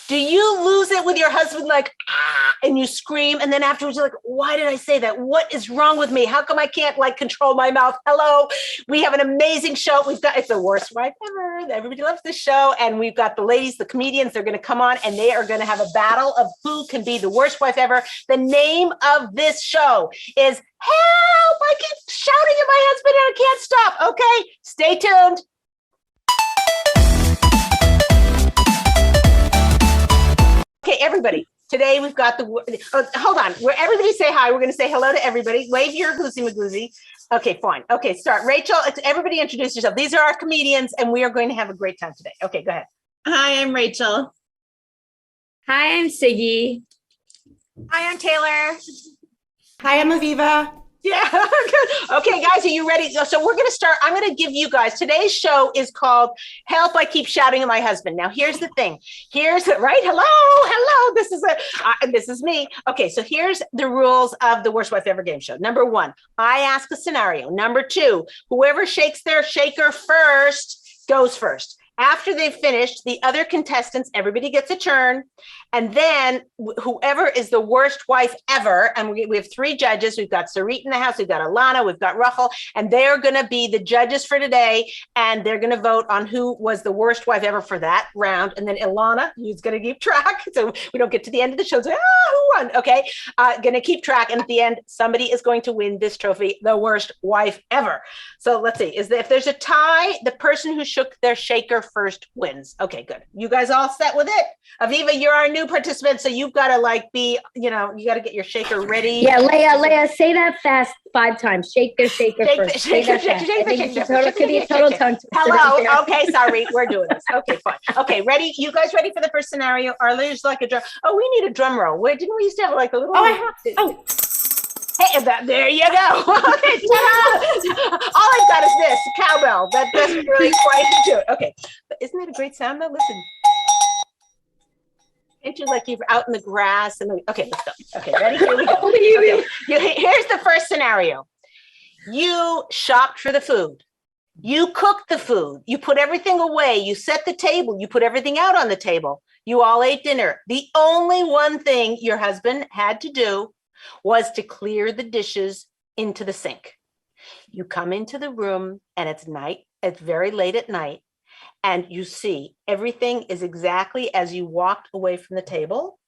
Do you lose it with your husband, like, and you scream, and then afterwards you're like, why did I say that? What is wrong with me? How come I can't like control my mouth? Hello, we have an amazing show. It's the worst wife ever. Everybody loves this show. And we've got the ladies, the comedians, they're going to come on and they are going to have a battle of who can be the worst wife ever. The name of this show is Help! I keep shouting at my husband and I can't stop. Okay, stay tuned. Okay, everybody. Today we've got hold on. Everybody say hi. We're going to say hello to everybody. Wave your hoozy magoozy. Okay, fine. Okay, start. Rachel, everybody introduce yourself. These are our comedians and we are going to have a great time today. Okay, go ahead. Hi, I'm Rachel. Hi, I'm Siggy. Hi, I'm Taylor. Hi, I'm Aviva. Yeah. Okay, guys, are you ready? So we're going to start. I'm going to give you guys, today's show is called Help, I Keep Shouting at My Husband. Now, here's the thing. Right? Hello. This is me. Okay, so here's the rules of the Worst Wife Ever game show. Number 1, I ask a scenario. Number 2, whoever shakes their shaker first goes first. After they've finished, the other contestants, everybody gets a turn. And then whoever is the worst wife ever, and we have 3 judges. We've got Sarit in the house, we've got Alana, we've got Rachel, and they're going to be the judges for today. And they're going to vote on who was the worst wife ever for that round. And then Alana, who's going to keep track. So we don't get to the end of the show. Say, who won? Okay. Going to keep track. And at the end, somebody is going to win this trophy, the worst wife ever. So let's see, if there's a tie, the person who shook their shaker first wins. Okay, good. You guys all set with it? Aviva, you're our new participant, so you've got to you got to get your shaker ready. Yeah, Leah, say that fast 5 times. Shake the shaker first. Shake the total tongue twister. Hello. Okay, sorry. We're doing this. Okay, fine. Okay, ready? You guys ready for the first scenario? There's like a drum. Oh, we need a drum roll. Where didn't we used to have like a little? Oh, I have to. Oh. Hey, there you go. All I've got is this cowbell. That doesn't really quite do it. Okay, but isn't that a great sound though? Listen. Ain't you like you're out in the grass? Okay, let's go. Okay, ready? Here we go. Okay. Here's the first scenario. You shopped for the food. You cooked the food. You put everything away. You set the table. You put everything out on the table. You all ate dinner. The only one thing your husband had to do was to clear the dishes into the sink. You come into the room and it's night. It's very late at night. And you see everything is exactly as you walked away from the table.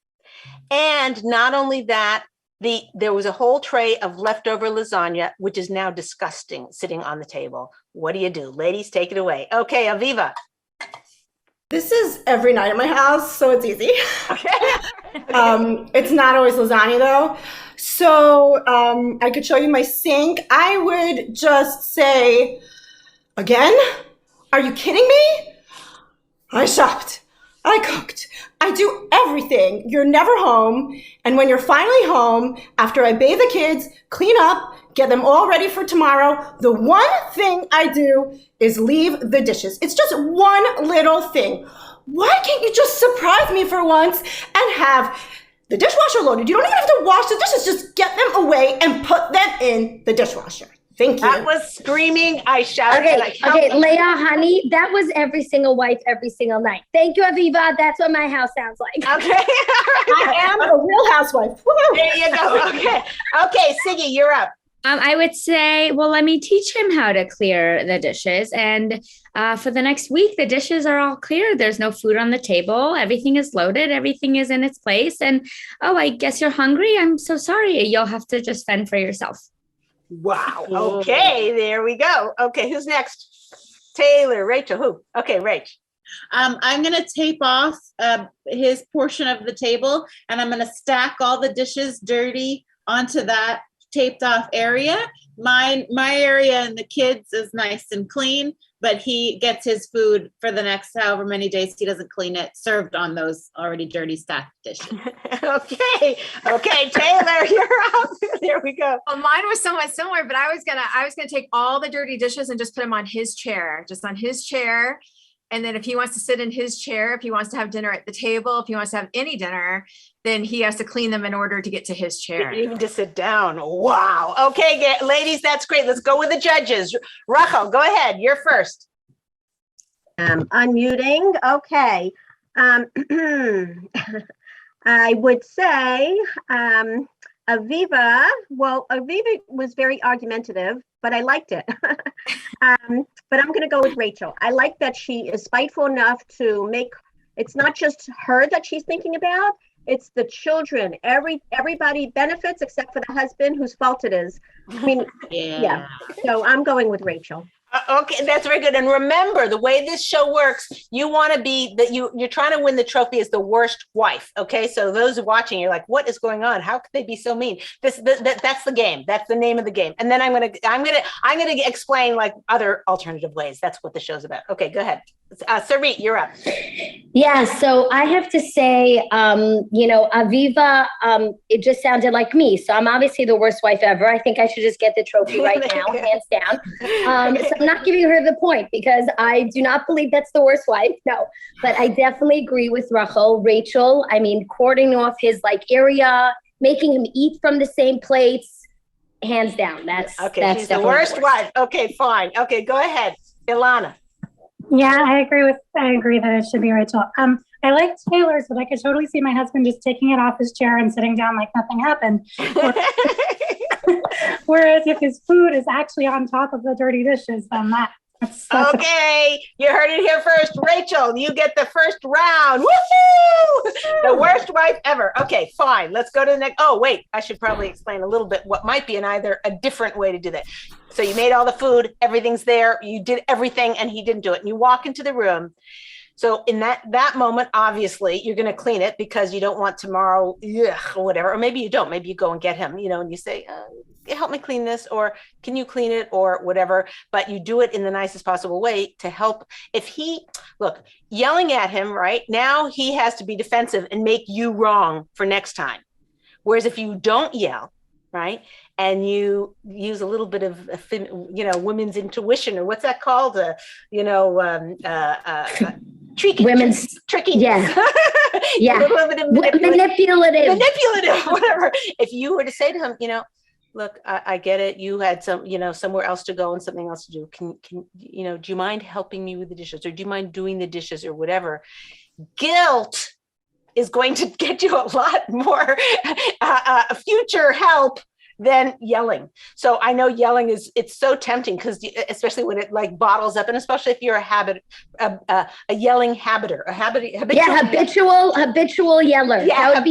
And not only that, there was a whole tray of leftover lasagna, which is now disgusting, sitting on the table. What do? Ladies, take it away. Okay, Aviva. This is every night at my house, so it's easy. Okay. It's not always lasagna, though. So I could show you my sink. I would just say, again? Are you kidding me? I shopped. I cooked. I do everything. You're never home. And when you're finally home, after I bathe the kids, clean up, get them all ready for tomorrow, the one thing I do is leave the dishes. It's just one little thing. Why can't you just surprise me for once and have the dishwasher loaded? You don't even have to wash the dishes. Just get them away and put them in the dishwasher. Thank you. That was screaming. I shouted. Okay, Leah, honey, that was every single wife, every single night. Thank you, Aviva. That's what my house sounds like. Okay. I am a real housewife. Woo-hoo. There you go. Okay, Siggy, you're up. I would say, well, let me teach him how to clear the dishes. And for the next week, the dishes are all clear. There's no food on the table. Everything is loaded. Everything is in its place. And, I guess you're hungry. I'm so sorry. You'll have to just fend for yourself. Wow. Okay, there we go. Okay, who's next? Taylor, Rachel, who? Okay, Rach. I'm going to tape off his portion of the table, and I'm going to stack all the dishes dirty onto that taped off area. My area and the kids is nice and clean, but he gets his food for the next however many days he doesn't clean it, served on those already dirty stacked dishes. Okay, Taylor, you're up. There we go. Well, mine was somewhat similar, but I was gonna take all the dirty dishes and just put them on his chair, And then if he wants to sit in his chair, if he wants to have dinner at the table, if he wants to have any dinner, then he has to clean them in order to get to his chair. Even to sit down. Wow. Okay, ladies, that's great. Let's go with the judges. Rachel, go ahead. You're first. Unmuting. Okay. I would say Aviva. Well, Aviva was very argumentative, but I liked it. But I'm going to go with Rachel. I like that she is spiteful enough to make. It's not just her that she's thinking about. It's the children. Everybody benefits except for the husband, whose fault it is. I mean, yeah. So I'm going with Rachel. Okay, that's very good. And remember, the way this show works, you want to be that you're trying to win the trophy as the worst wife. Okay, so those watching, you're like, what is going on? How could they be so mean? That's the game. That's the name of the game. And then I'm gonna explain like other alternative ways. That's what the show's about. Okay, go ahead. Sarit, you're up. Yeah, so I have to say, Aviva, it just sounded like me. So I'm obviously the worst wife ever. I think I should just get the trophy right now, hands down. So I'm not giving her the point because I do not believe that's the worst wife. No, but I definitely agree with Rachel. I mean, cording off his area, making him eat from the same plates, hands down. That's she's the worst wife. Okay, fine. Okay, go ahead, Ilana. Yeah, I agree that it should be Rachel. I like Taylor's, but I could totally see my husband just taking it off his chair and sitting down like nothing happened. Whereas if his food is actually on top of the dirty dishes, then that's okay. You heard it here first. Rachel, you get the first round. Woohoo! The worst wife ever. Okay, fine. Let's go to the next. Oh, wait. I should probably explain a little bit what might be a different way to do that. So you made all the food, everything's there. You did everything and he didn't do it. And you walk into the room. So in that moment, obviously, you're going to clean it because you don't want tomorrow, or whatever. Or maybe you don't. Maybe you go and get him, and you say, help me clean this, or can you clean it, or whatever. But you do it in the nicest possible way to help. Yelling at him right now, he has to be defensive and make you wrong for next time. Whereas if you don't yell, right, and you use a little bit of, women's intuition, or what's that called? Tricky. Yeah. Yeah. A little bit of manipulative, whatever. If you were to say to him, look, I get it. You had somewhere else to go and something else to do. Can do you mind helping me with the dishes, or do you mind doing the dishes, or whatever? Guilt is going to get you a lot more future help than yelling. So I know yelling it's so tempting because especially when it like bottles up, and especially if you're a yelling habitual yeller. Yeah, that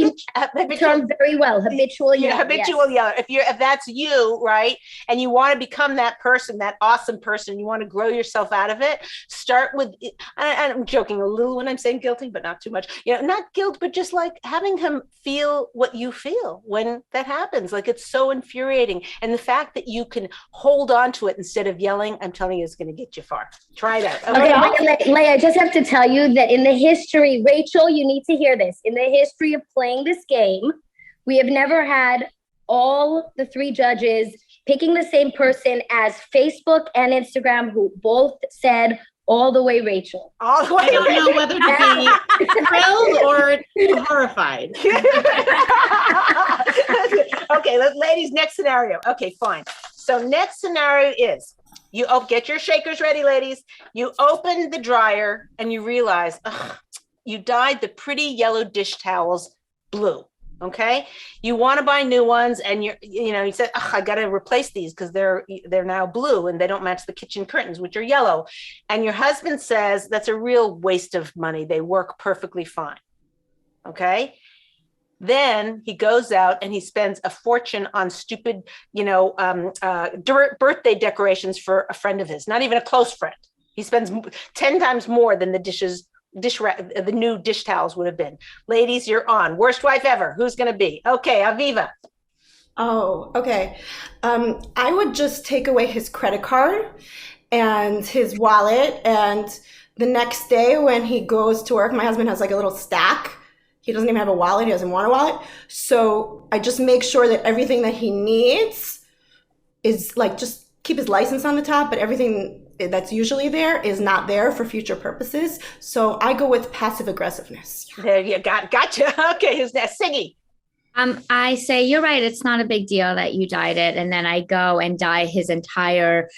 would be termed very well. Habitual yeller. Yeller. If that's you, right, and you want to become that person, that awesome person, you want to grow yourself out of it, start with. I'm joking a little when I'm saying guilty, but not too much. Not guilt, but just like having him feel what you feel when that happens. Like it's so infuriating, and the fact that you can hold on to it instead of yelling, I'm telling you, is going to get you far. Try that. Okay, Leah, I just have to tell you that in the history, Rachel, you need to hear this. In the history of playing this game, we have never had all the three judges picking the same person as Facebook and Instagram, who both said all the way Rachel. All the way. I don't know whether to be thrilled or horrified. Okay, ladies, next scenario. Okay, fine. So next scenario is you get your shakers ready, ladies. You open the dryer and you realize you dyed the pretty yellow dish towels blue. Okay, you want to buy new ones, and you said, I got to replace these because they're now blue and they don't match the kitchen curtains, which are yellow. And your husband says that's a real waste of money. They work perfectly fine. Okay. Then he goes out and he spends a fortune on stupid, birthday decorations for a friend of his, not even a close friend. He spends 10 times more than the new dish towels would have been. Ladies, you're on. Worst wife ever. Who's going to be? Okay, Aviva. Oh, okay. I would just take away his credit card and his wallet. And the next day when he goes to work, my husband has like a little stack. He doesn't even have a wallet. He doesn't want a wallet. So I just make sure that everything that he needs is like, just keep his license on the top, but everything that's usually there is not there for future purposes. So I go with passive aggressiveness. There you gotcha. Okay, who's that? Siggy. I say you're right. It's not a big deal that you dyed it, and then I go and dye his entire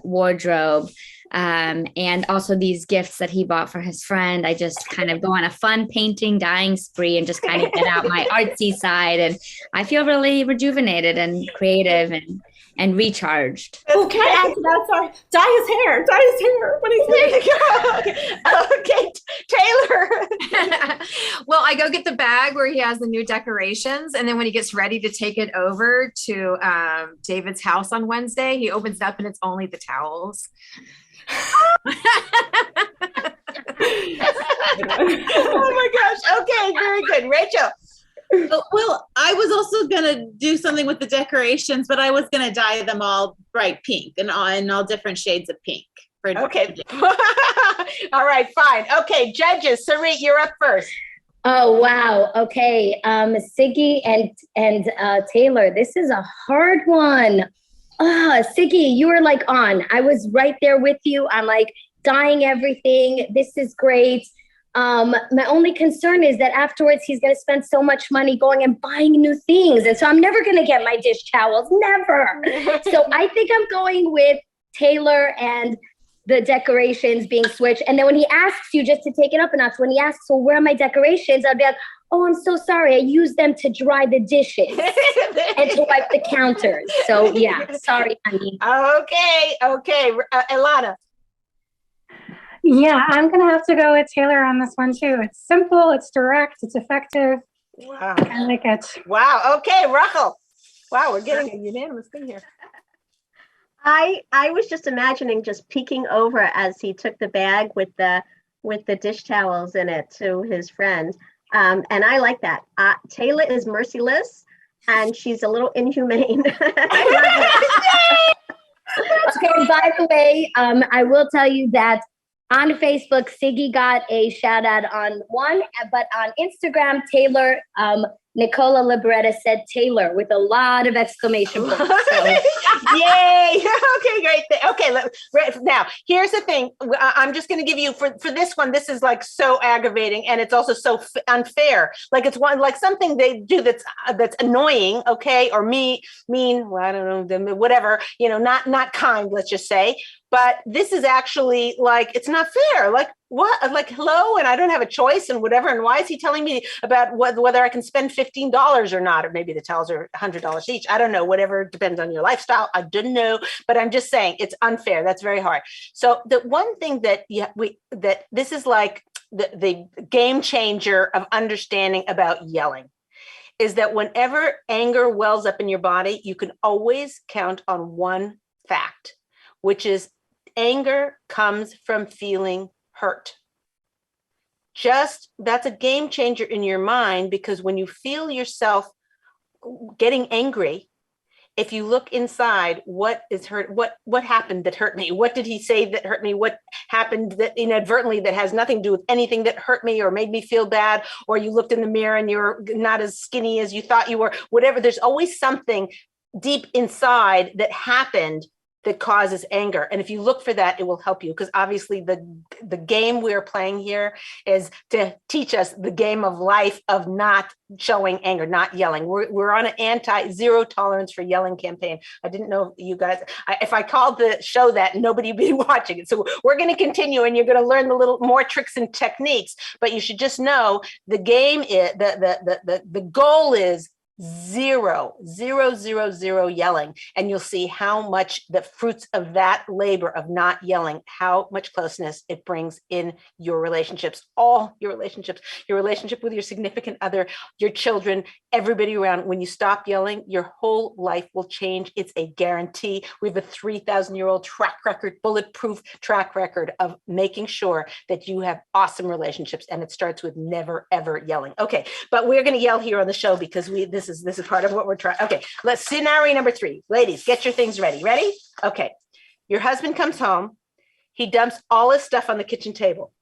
wardrobe. And also these gifts that he bought for his friend. I just kind of go on a fun painting, dyeing spree and just kind of get out my artsy side. And I feel really rejuvenated and creative and recharged. Oh, can I add to that? Sorry. Dye his hair. Dye his hair. When he's Okay, Taylor. Well, I go get the bag where he has the new decorations. And then when he gets ready to take it over to David's house on Wednesday, he opens it up and it's only the towels. Oh my gosh. Okay, very good. Rachel. Well, I was also gonna do something with the decorations, but I was gonna dye them all bright pink and all different shades of pink. Okay. All right, fine. Okay, judges. Sarit, you're up first. Oh, wow. Okay. Siggy and Taylor, this is a hard one. Siggy, you were like on. I was right there with you. I'm like dyeing everything. This is great. My only concern is that afterwards he's going to spend so much money going and buying new things. And so I'm never going to get my dish towels, never. So I think I'm going with Taylor and the decorations being switched. And then when he asks you just to take it up a notch, when he asks, well, where are my decorations? I'll be like, oh, I'm so sorry. I used them to dry the dishes and to wipe the counters. So yeah, sorry, honey. Okay. Ilana. Yeah, I'm going to have to go with Taylor on this one too. It's simple, it's direct, it's effective. Wow. I like it. Wow. Okay, Rachel. Wow, we're getting a unanimous thing here. I was just imagining just peeking over as he took the bag with the dish towels in it to his friend. And I like that. Taylor is merciless and she's a little inhumane. Okay, by the way, I will tell you that on Facebook, Siggy got a shout out on one, but on Instagram, Taylor, Nicola Liberetta said Taylor with a lot of exclamation points. So. Yay! Okay, great. Okay, now here's the thing. I'm just going to give you for this one. This is like so aggravating, and it's also so unfair. Like it's one like something they do that's annoying. Okay, or mean. Well, I don't know, whatever. Not kind. Let's just say. But this is actually like, it's not fair. Like what? Like, hello, and I don't have a choice and whatever. And why is he telling me about whether I can spend $15 or not? Or maybe the towels are $100 each. I don't know, whatever, depends on your lifestyle. I didn't know, but I'm just saying it's unfair. That's very hard. So the one thing that this is like the game changer of understanding about yelling is that whenever anger wells up in your body, you can always count on one fact, which is anger comes from feeling hurt. That's a game changer in your mind, because when you feel yourself getting angry, if you look inside, what is hurt? What happened that hurt me? What did he say that hurt me? What happened that inadvertently that has nothing to do with anything that hurt me or made me feel bad? Or you looked in the mirror and you're not as skinny as you thought you were, whatever. There's always something deep inside that happened that causes anger. And if you look for that, it will help you, because obviously the game we're playing here is to teach us the game of life of not showing anger, not yelling. We're on an zero tolerance for yelling campaign. I didn't know you guys, if I called the show that, nobody would be watching it. So we're going to continue, and you're going to learn the little more tricks and techniques, but you should just know the game is, the goal is 0, 0, 0, 0 yelling. And you'll see how much the fruits of that labor of not yelling, how much closeness it brings in your relationships, all your relationships, your relationship with your significant other, your children, everybody around. When you stop yelling, your whole life will change. It's a guarantee. We have a 3,000-year-old track record, bulletproof track record of making sure that you have awesome relationships. And it starts with never, ever yelling. Okay. But we're going to yell here on the show because this is part of what we're trying. Okay, let's scenario number 3. Ladies, get your things ready. Ready? Okay. Your husband comes home. He dumps all his stuff on the kitchen table.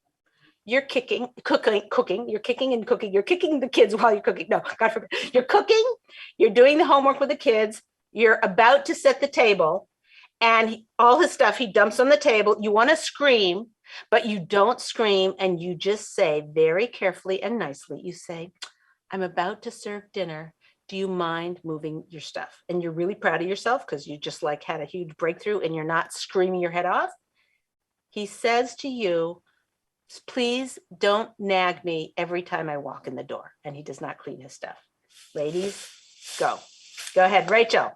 You're cooking. You're kicking and cooking. You're kicking the kids while you're cooking. No, God forbid. You're cooking. You're doing the homework with the kids. You're about to set the table, and all his stuff he dumps on the table. You want to scream, but you don't scream, and you just say very carefully and nicely, you say, I'm about to serve dinner. Do you mind moving your stuff? And you're really proud of yourself because you just like had a huge breakthrough and you're not screaming your head off. he says to you, please don't nag me every time I walk in the door, and he does not clean his stuff. Ladies, go ahead, Rachel.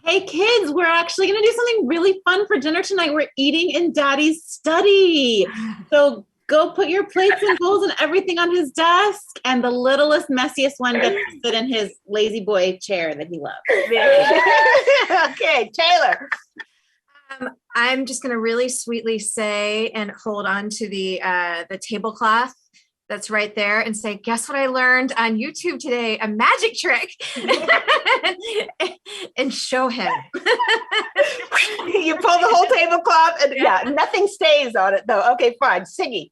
Hey kids, we're actually going to do something really fun for dinner tonight. We're eating in Daddy's study. So go put your plates and bowls and everything on his desk, and the littlest, messiest one gets to sit in his lazy boy chair that he loves. Okay, Taylor. I'm just going to really sweetly say and hold on to the tablecloth that's right there and say, guess what I learned on YouTube today? A magic trick. And show him. You pull the whole tablecloth and yeah, nothing stays on it though. Okay, fine. Siggy.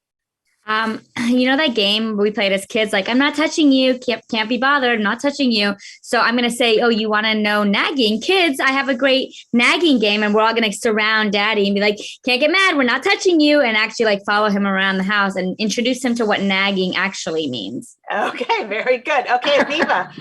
You know that game we played as kids, like, I'm not touching you, can't be bothered, not touching you. So I'm going to say, oh, you want to know nagging? Kids, I have a great nagging game, and we're all going to surround Daddy and be like, can't get mad, we're not touching you, and actually like follow him around the house and introduce him to what nagging actually means. Okay, very good. Okay, Viva.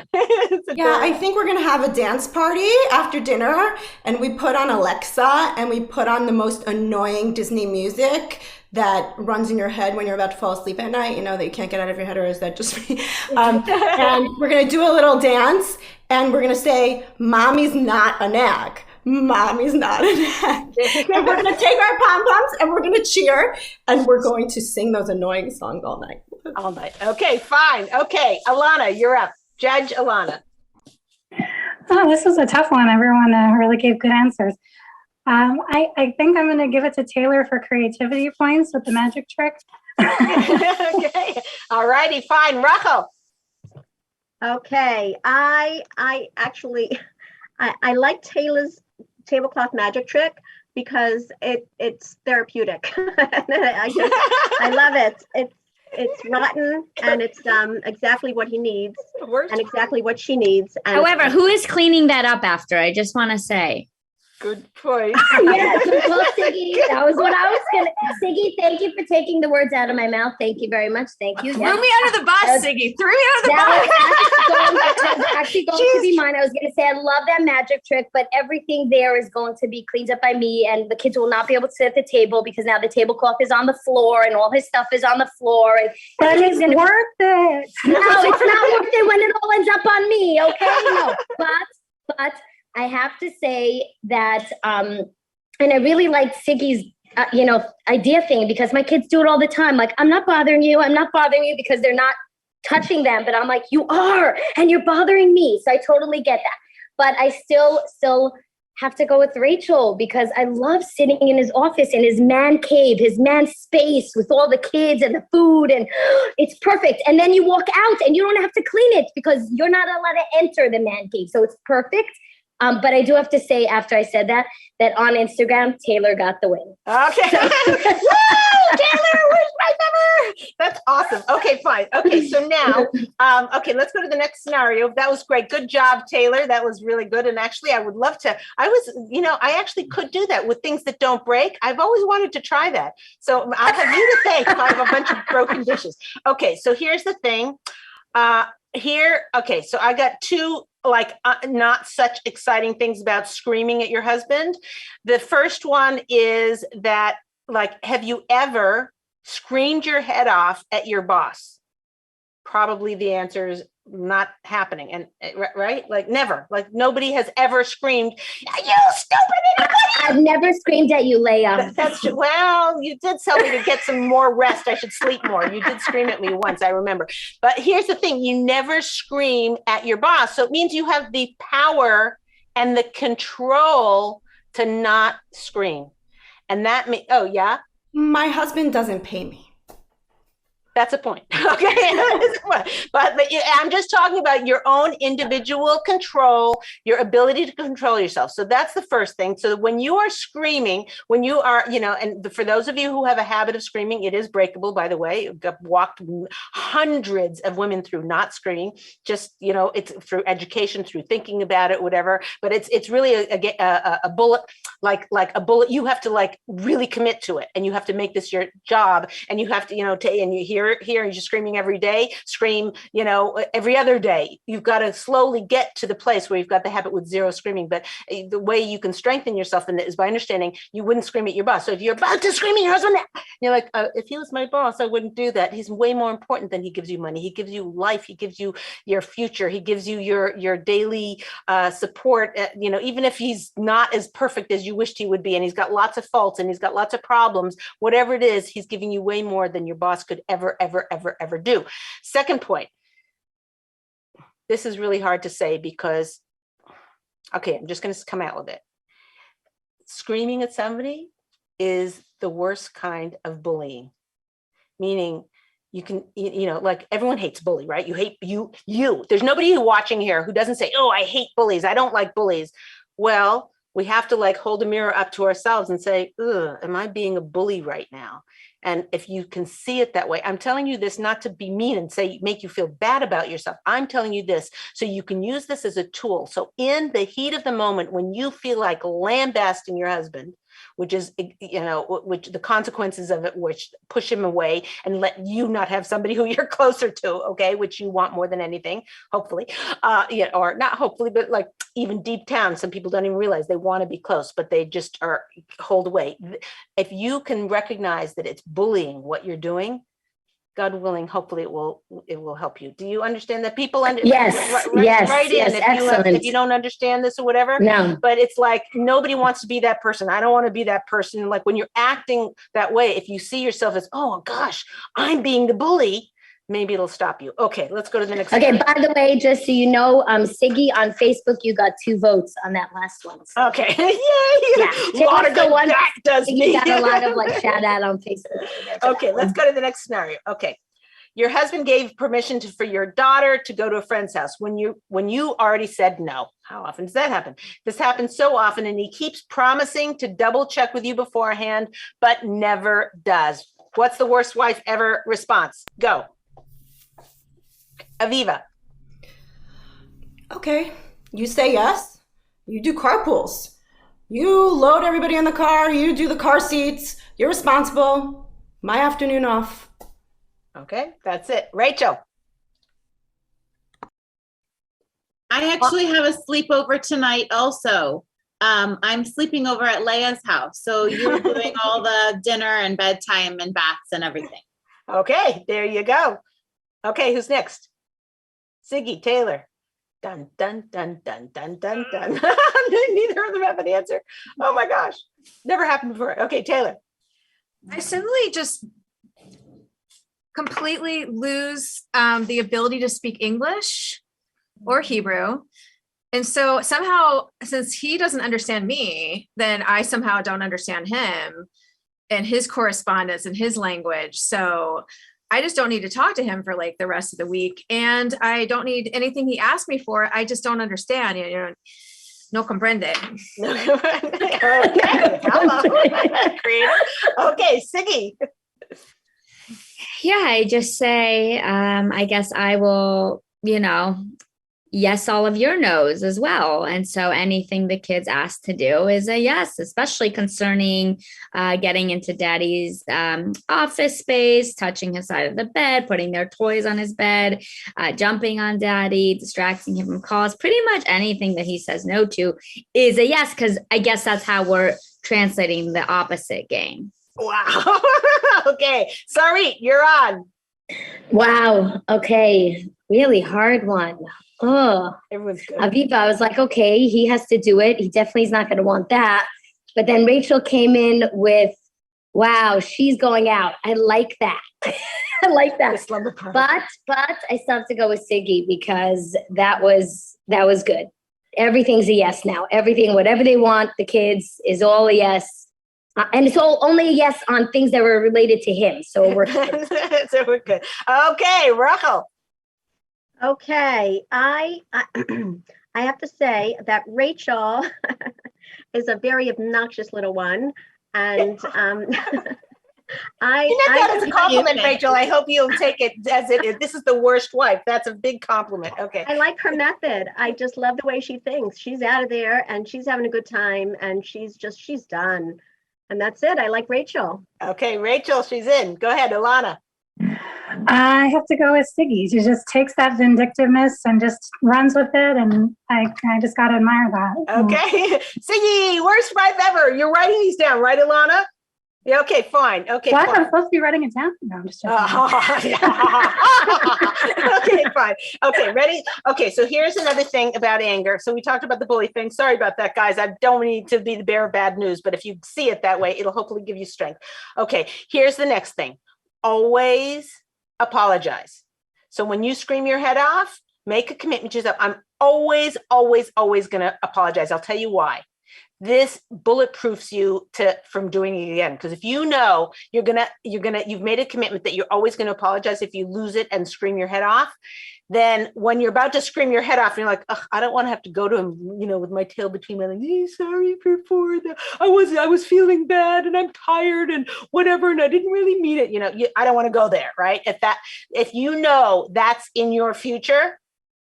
Yeah, I think we're going to have a dance party after dinner, and we put on Alexa and we put on the most annoying Disney music that runs in your head when you're about to fall asleep at night, you know, that you can't get out of your head, or is that just me? And we're going to do a little dance, and we're going to say, Mommy's not a nag. Mommy's not a nag. And we're going to take our pom-poms and we're going to cheer, and we're going to sing those annoying songs all night. All night. Okay, fine. Okay, Alana, you're up. Judge Alana. Oh, this was a tough one. Everyone really gave good answers. I think I'm going to give it to Taylor for creativity points with the magic trick. Okay. All righty, fine. Rachel. Okay. I actually like Taylor's tablecloth magic trick because it's therapeutic. I love it. It's rotten, and it's exactly what he needs and exactly what she needs. And however, who is cleaning that up after? I just want to say. Good point. Yes, well, Siggy, that was what I was going to. Siggy, thank you for taking the words out of my mouth. Thank you very much. Thank you. Threw me under the bus, Siggy. Threw me under the bus. That was actually going to be mine. I was going to say, I love that magic trick, but everything there is going to be cleaned up by me, and the kids will not be able to sit at the table because now the tablecloth is on the floor and all his stuff is on the floor. And But it's worth it. no, it's not worth it when it all ends up on me. Okay, no, but I have to say that, and I really like Siggy's, idea thing, because my kids do it all the time. Like, I'm not bothering you because they're not touching them, but I'm like, you are, and you're bothering me. So I totally get that. But I still have to go with Rachel, because I love sitting in his office, in his man cave, his man space with all the kids and the food, and it's perfect. And then you walk out and you don't have to clean it because you're not allowed to enter the man cave. So it's perfect. But I do have to say, after I said that on Instagram, Taylor got the win. Okay. Woo! Taylor, where's my number? That's awesome. Okay, fine. Okay, so now, let's go to the next scenario. That was great. Good job, Taylor. That was really good. And actually, I would love to, I actually could do that with things that don't break. I've always wanted to try that. So I'll have you to thank if I have a bunch of broken dishes. Okay, so here's the thing. So I got two not such exciting things about screaming at your husband. The first one is that, have you ever screamed your head off at your boss? Probably the answer is not happening. And right? Like never, nobody has ever screamed, you stupid idiot. I've never screamed at you, Leah. Well, you did tell me to get some more rest. I should sleep more. You did scream at me once, I remember. But here's the thing. You never scream at your boss. So it means you have the power and the control to not scream. And that means, oh yeah? My husband doesn't pay me. That's a point. Okay. But I'm just talking about your own individual control, your ability to control yourself. So that's the first thing. So when you are screaming, when you are, and for those of you who have a habit of screaming, it is breakable, by the way. I've walked hundreds of women through not screaming, just, it's through education, through thinking about it, whatever. But it's really a bullet, like a bullet. You have to really commit to it, and you have to make this your job, and you have to, and you hear you're here and you're screaming every day, scream, every other day. You've got to slowly get to the place where you've got the habit with zero screaming. But the way you can strengthen yourself in it is by understanding you wouldn't scream at your boss. So if you're about to scream at your husband, you're like, if he was my boss, I wouldn't do that. He's way more important than he gives you money. He gives you life. He gives you your future. He gives you your daily support. Even if he's not as perfect as you wished he would be, and he's got lots of faults and he's got lots of problems, whatever it is, he's giving you way more than your boss could ever do. Second point. This is really hard to say because, okay, I'm just going to come out with it. Screaming at somebody is the worst kind of bullying, meaning you can, like everyone hates bully, right? You hate you. There's nobody watching here who doesn't say, oh, I hate bullies. I don't like bullies. Well, we have to hold a mirror up to ourselves and say, am I being a bully right now? And if you can see it that way, I'm telling you this not to be mean and make you feel bad about yourself. I'm telling you this so you can use this as a tool. So in the heat of the moment, when you feel like lambasting your husband, which is, which the consequences of it, which push him away and let you not have somebody who you're closer to, okay, which you want more than anything, hopefully, or not hopefully, but even deep down, some people don't even realize they want to be close, but they just hold away. If you can recognize that it's bullying what you're doing, God willing, hopefully it will help you. Do you understand that people Yes, if you don't understand this or whatever? No. But it's like nobody wants to be that person. I don't want to be that person. Like when you're acting that way, if you see yourself as, oh gosh, I'm being the bully, maybe it'll stop you. Okay, let's go to the next. Okay, by the way, just so you know, Siggy on Facebook, you got 2 votes on that last one. So. Okay, yeah. A lot of good that does me. You got a lot of shout out on Facebook. Okay, let's go to the next scenario. Okay. Your husband gave permission for your daughter to go to a friend's house when you already said no. How often does that happen? This happens so often, and he keeps promising to double check with you beforehand, but never does. What's the worst wife ever response? Go. Aviva. Okay, you say yes. You do carpools. You load everybody in the car. You do the car seats. You're responsible. My afternoon off. Okay, that's it. Rachel. I actually have a sleepover tonight also. I'm sleeping over at Leah's house. So you're doing all the dinner and bedtime and baths and everything. Okay, there you go. Okay, who's next? Siggy, Taylor. Dun, dun, dun, dun, dun, dun, dun. Neither of them have an answer. Oh my gosh. Never happened before. Okay, Taylor. I suddenly just completely lose the ability to speak English or Hebrew. And so somehow, since he doesn't understand me, then I somehow don't understand him and his correspondence and his language. So I just don't need to talk to him for the rest of the week. And I don't need anything he asked me for. I just don't understand. No comprende. Okay. Hello. Creator. Okay, Siggy. Yeah, I just say, I guess I will, yes, all of your no's as well. And so anything the kids ask to do is a yes, especially concerning getting into daddy's office space, touching his side of the bed, putting their toys on his bed, jumping on daddy, distracting him from calls. Pretty much anything that he says no to is a yes, because I guess that's how we're translating the opposite game. Wow. Okay. Sorry, you're on. Wow. Okay. Really hard one. Oh, everyone's good. Aviva, I was like, okay, he has to do it. He definitely is not going to want that. But then Rachel came in with, wow, she's going out. I like that. I like that. But I still have to go with Siggy because that was good. Everything's a yes now. Everything, whatever they want, the kids is all a yes. And it's all only a yes on things that were related to him. So we're good. So we're good. Okay, Rachel. Okay, I have to say that Rachel is a very obnoxious little one, and that as a compliment, Rachel. I hope you'll take it as it is. This is the worst wife. That's a big compliment. Okay. I like her method. I just love the way she thinks. She's out of there and she's having a good time and she's done. And that's it. I like Rachel. Okay, Rachel, she's in. Go ahead, Ilana. I have to go with Siggy. She just takes that vindictiveness and just runs with it, and I just gotta admire that. Okay. Siggy, worst wife ever. You're writing these down, right, Ilana? Yeah, okay, fine. Okay, What? fine. I'm supposed to be writing it down? No, I'm just joking. Okay, fine. Okay, ready? Okay, so here's another thing about anger. So we talked about the bully thing. Sorry about that, guys. I don't need to be the bearer of bad news, but if you see it that way, it'll hopefully give you strength. Okay, here's the next thing. Always apologize. So when you scream your head off, make a commitment to yourself. I'm always, always, always going to apologize. I'll tell you why. This bulletproofs you from doing it again. Because if you know you've made a commitment that you're always going to apologize if you lose it and scream your head off, then when you're about to scream your head off, and you're like, I don't want to have to go to him, with my tail between my legs. Hey, sorry for that. I was feeling bad and I'm tired and whatever, and I didn't really mean it. I don't want to go there, right? If you know that's in your future,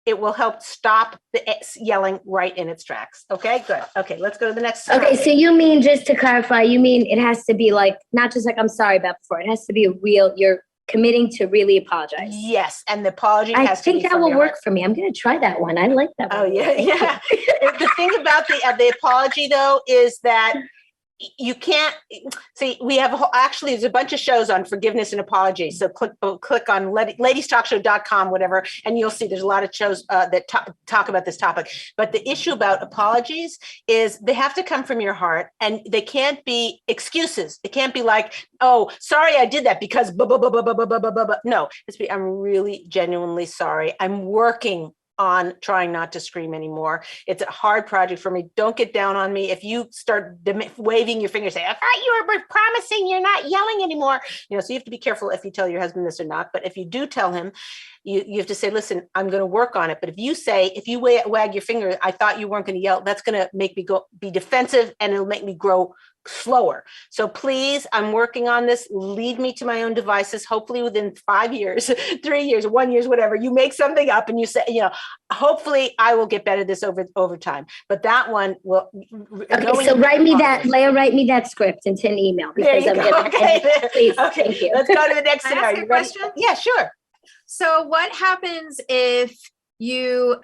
it will help stop the yelling right in its tracks. Okay, good. Okay, let's go to the next. Okay, so you mean, just to clarify, you mean it has to be like, not just like, I'm sorry about before, it has to be a real, you're committing to really apologize. Yes, and the apology I has to be think that will work heart. for me. I'm going to try that one. I like that one. Oh, yeah. The thing about the apology, though, is that you can't see, we have actually there's a bunch of shows on forgiveness and apology. So click on ladiestalkshow.com, whatever, and you'll see there's a lot of shows that talk about this topic. But the issue about apologies is they have to come from your heart, and they can't be excuses. It can't be like, oh, sorry, I did that because blah, blah, blah, blah, blah, blah, blah, blah, blah. No, I'm really genuinely sorry. I'm working on trying not to scream anymore. It's a hard project for me. Don't get down on me. If you start waving your finger, say, I thought you were promising you're not yelling anymore. So you have to be careful if you tell your husband this or not. But if you do tell him, you have to say, listen, I'm going to work on it. But if you wag your finger, I thought you weren't going to yell, that's going to make me be defensive, and it'll make me grow slower. So please, I'm working on this. Lead me to my own devices. Hopefully within 5 years, 3 years, 1 year, whatever, you make something up and you say, hopefully I will get better at this over time. But that one will. Okay, so write me that, Leah, write me that script into an email. Because I'm gonna, okay. Please, okay. Thank you. Let's go to the next Can I ask scenario. a question? Yeah, sure. So what happens if you,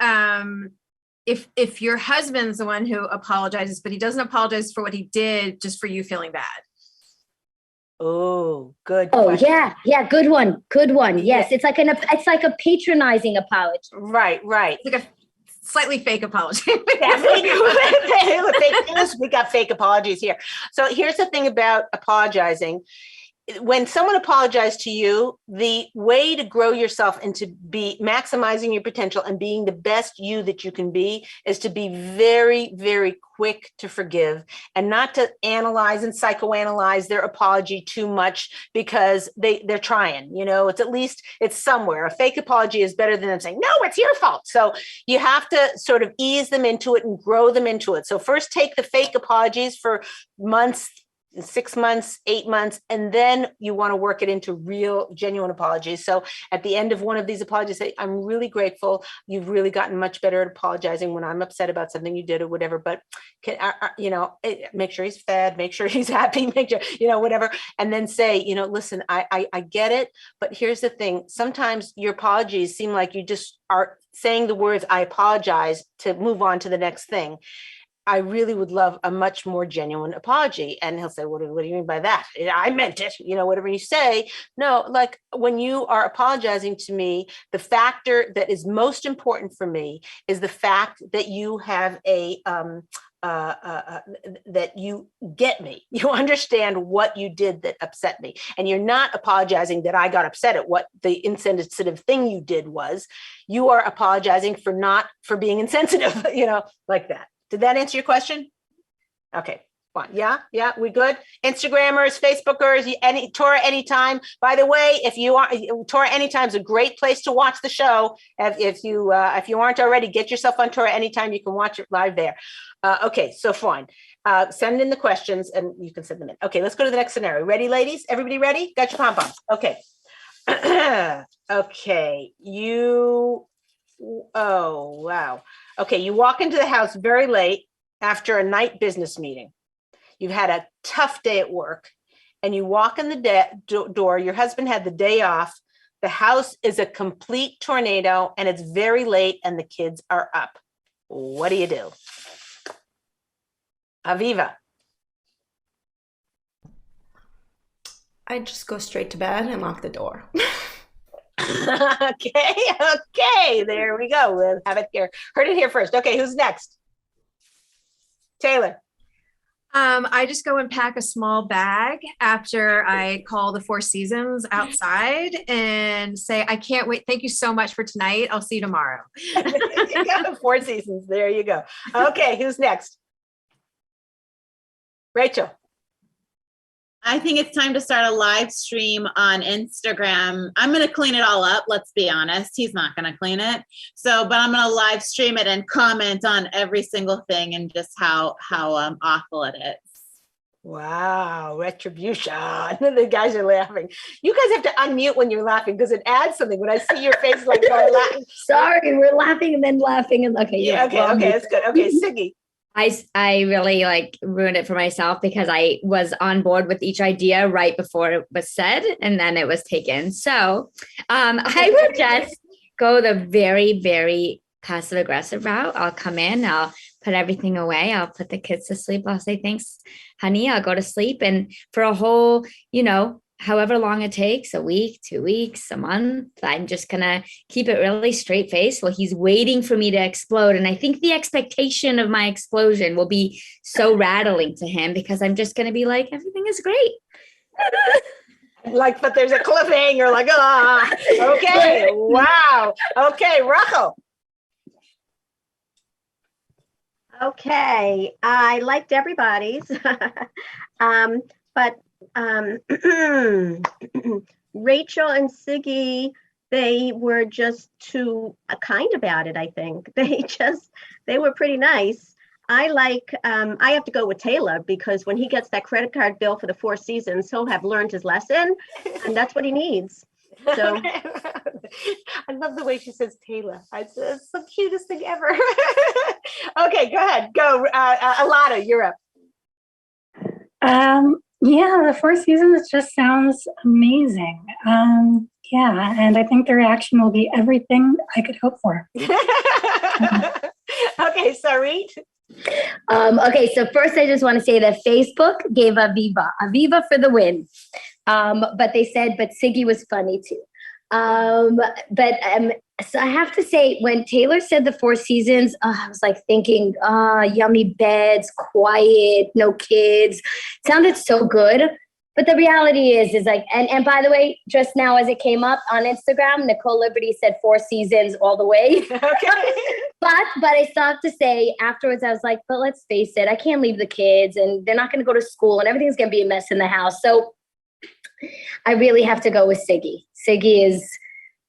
if your husband's the one who apologizes, but he doesn't apologize for what he did, just for you feeling bad? Oh, good. Oh, question. yeah, good one. Yes, it's like a patronizing apology. Right. It's like a slightly fake apology. We got fake apologies here. So here's the thing about apologizing. When someone apologized to you, the way to grow yourself and to be maximizing your potential and being the best you that you can be is to be very, very quick to forgive, and not to analyze and psychoanalyze their apology too much, because they're trying, it's somewhere. A fake apology is better than them saying, no, it's your fault. So you have to sort of ease them into it and grow them into it. So first take the fake apologies for months, 6 months, 8 months, and then you want to work it into real, genuine apologies. So at the end of one of these apologies, say, I'm really grateful. You've really gotten much better at apologizing when I'm upset about something you did or whatever, but make sure he's fed, make sure he's happy, make sure, whatever. And then say, listen, I get it, but here's the thing. Sometimes your apologies seem like you just are saying the words, I apologize, to move on to the next thing. I really would love a much more genuine apology. And he'll say, what do you mean by that? I meant it, whatever you say. No, like when you are apologizing to me, the factor that is most important for me is the fact that you have that you get me. You understand what you did that upset me. And you're not apologizing that I got upset at what the insensitive thing you did was. You are apologizing for being insensitive, like that. Did that answer your question? Okay, fine. Yeah, we good? Instagrammers, Facebookers, Torah Anytime. By the way, if you are, Torah Anytime is a great place to watch the show. If you aren't already, get yourself on Torah Anytime. You can watch it live there. Okay, so fine. Send in the questions and you can send them in. Okay, let's go to the next scenario. Ready, ladies? Everybody ready? Got your pom-poms. Okay. Okay, oh, wow. Okay, you walk into the house very late after a night business meeting. You've had a tough day at work, and you walk in the door. Your husband had the day off, The house is a complete tornado and it's very late and the kids are up. What do you do? Aviva. I just go straight to bed and lock the door. Okay, there we go. We'll have it here. Heard it here first. Okay, who's next? Taylor. I just go and pack a small bag after I call the Four Seasons outside and say, I can't wait. Thank you so much for tonight. I'll see you tomorrow. Four Seasons. There you go. Okay, who's next? Rachel. I think it's time to start a live stream on Instagram. I'm going to clean it all up. Let's be honest. He's not going to clean it. But I'm going to live stream it and comment on every single thing and just how awful it is. Wow. Retribution. The guys are laughing. You guys have to unmute when you're laughing because it adds something. When I see your face like going laughing. Sorry, we're laughing and then laughing. And okay. Yeah, okay. That's good. Okay. Siggy. I really ruined it for myself because I was on board with each idea right before it was said and then it was taken. So I will just go the very, very passive aggressive route. I'll come in, I'll put everything away. I'll put the kids to sleep. I'll say, thanks, honey. I'll go to sleep. And for a whole, however long it takes, a week, 2 weeks, a month, I'm just going to keep it really straight faced while he's waiting for me to explode. And I think the expectation of my explosion will be so rattling to him because I'm just going to be like, everything is great. But there's a cliffhanger, okay, wow. Okay, Rachel. Okay, I liked everybody's, but Rachel and Siggy, they were just too kind about it. I think they were pretty nice. I have to go with Taylor because when he gets that credit card bill for the Four Seasons, he'll have learned his lesson and that's what he needs. So I love the way she says Taylor. It's the cutest thing ever. Okay, go ahead. Go. Alana, you're up. Yeah, the Four Seasons just sounds amazing. Yeah, and I think the reaction will be everything I could hope for. Okay, Sarit. Okay, so first I just want to say that Facebook gave Aviva for the win. But they said, but Siggy was funny too. So I have to say, when Taylor said the Four Seasons, I was thinking, yummy beds, quiet, no kids. Sounded so good. But the reality is and by the way, just now as it came up on Instagram, Nicole Liberty said Four Seasons all the way. Okay. But I still have to say afterwards, I was like, but let's face it, I can't leave the kids and they're not going to go to school and everything's going to be a mess in the house. So I really have to go with Siggy. Siggy is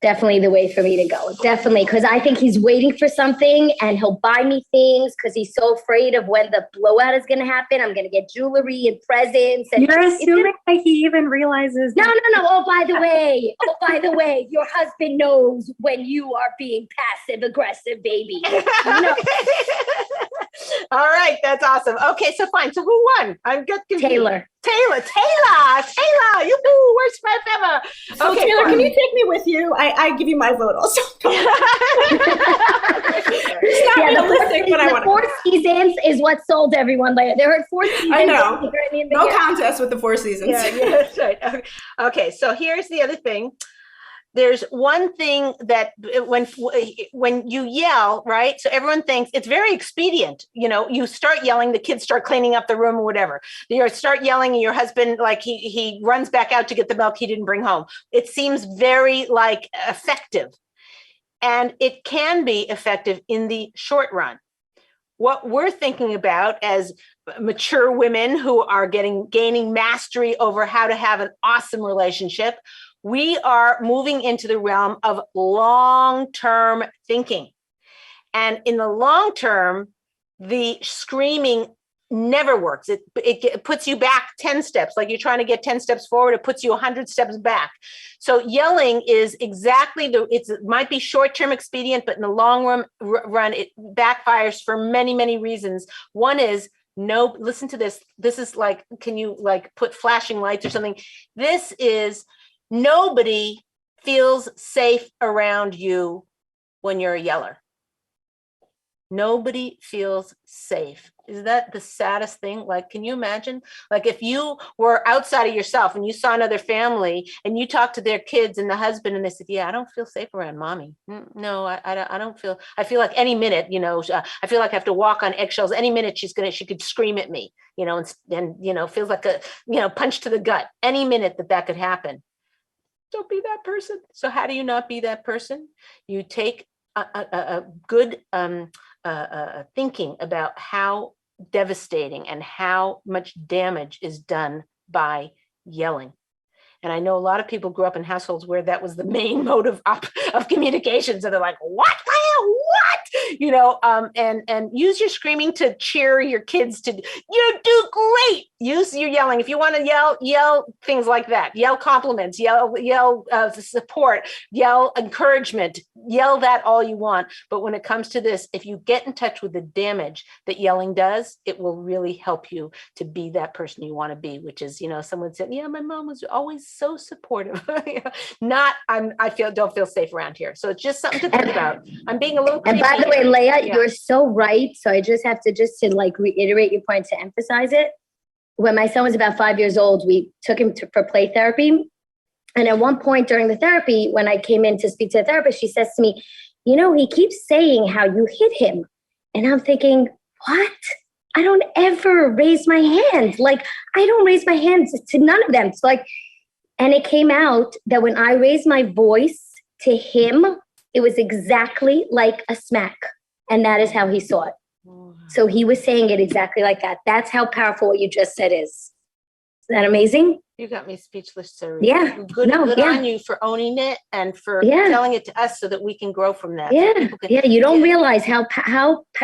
definitely the way for me to go. Definitely. Because I think he's waiting for something and he'll buy me things because he's so afraid of when the blowout is going to happen. I'm going to get jewelry and presents. And you're assuming that he even realizes. No. Oh, by the way, your husband knows when you are being passive aggressive, baby. No. All right. That's awesome. Okay. So fine. So who won? I'm good. Taylor. Yoo-hoo, worst wife ever. So Okay, Taylor, can you take me with you? I give you my vote also. It's not realistic, but I want the Four Seasons is what sold everyone later. They heard Four Seasons. I know. No contest with the Four Seasons. Yeah, that's right. Okay, so here's the other thing. There's one thing that when you yell, right? So everyone thinks it's very expedient. You start yelling, the kids start cleaning up the room or whatever. You start yelling and your husband, he runs back out to get the milk he didn't bring home. It seems very effective. And it can be effective in the short run. What we're thinking about as mature women who are gaining mastery over how to have an awesome relationship, we are moving into the realm of long-term thinking. And in the long term, the screaming never works. It puts you back 10 steps. Like you're trying to get 10 steps forward, it puts you 100 steps back. So yelling is exactly it might be short-term expedient, but in the long run, it backfires for many, many reasons. One is, no, listen to this. This is can you put flashing lights or something? This is, nobody feels safe around you when you're a yeller. Nobody feels safe. Is that the saddest thing? Like, can you imagine? Like, if you were outside of yourself and you saw another family and you talked to their kids and the husband and they said, yeah, I don't feel safe around mommy. No, I don't feel, I feel like any minute, I feel like I have to walk on eggshells. Any minute she could scream at me, and feels like a, punch to the gut. Any minute that could happen. Don't be that person. So how do you not be that person? You take a good thinking about how devastating and how much damage is done by yelling. And I know a lot of people grew up in households where that was the main mode of communication. So they're like, what? And use your screaming to cheer your kids to, you do great. Use your yelling. If you want to yell things like that, yell compliments, yell support, yell encouragement, yell that all you want. But when it comes to this, if you get in touch with the damage that yelling does, it will really help you to be that person you want to be, which is, someone said, yeah, my mom was always so supportive. Don't feel safe around here. So it's just something to think about. I'm being a little creepy. And by the way, Leah, you're so right. So I just have to reiterate your point to emphasize it. When my son was about 5 years old, we took him for play therapy. And at one point during the therapy, when I came in to speak to the therapist, she says to me, he keeps saying how you hit him. And I'm thinking, what? I don't ever raise my hand. Like, I don't raise my hands to none of them. It's like, and it came out that when I raised my voice to him, it was exactly like a smack. And that is how he saw it. So he was saying it exactly like that. That's how powerful what you just said is. Is that amazing? You got me speechless, sir. Yeah. Good on you for owning it and for telling it to us so that we can grow from that. Yeah. You don't realize how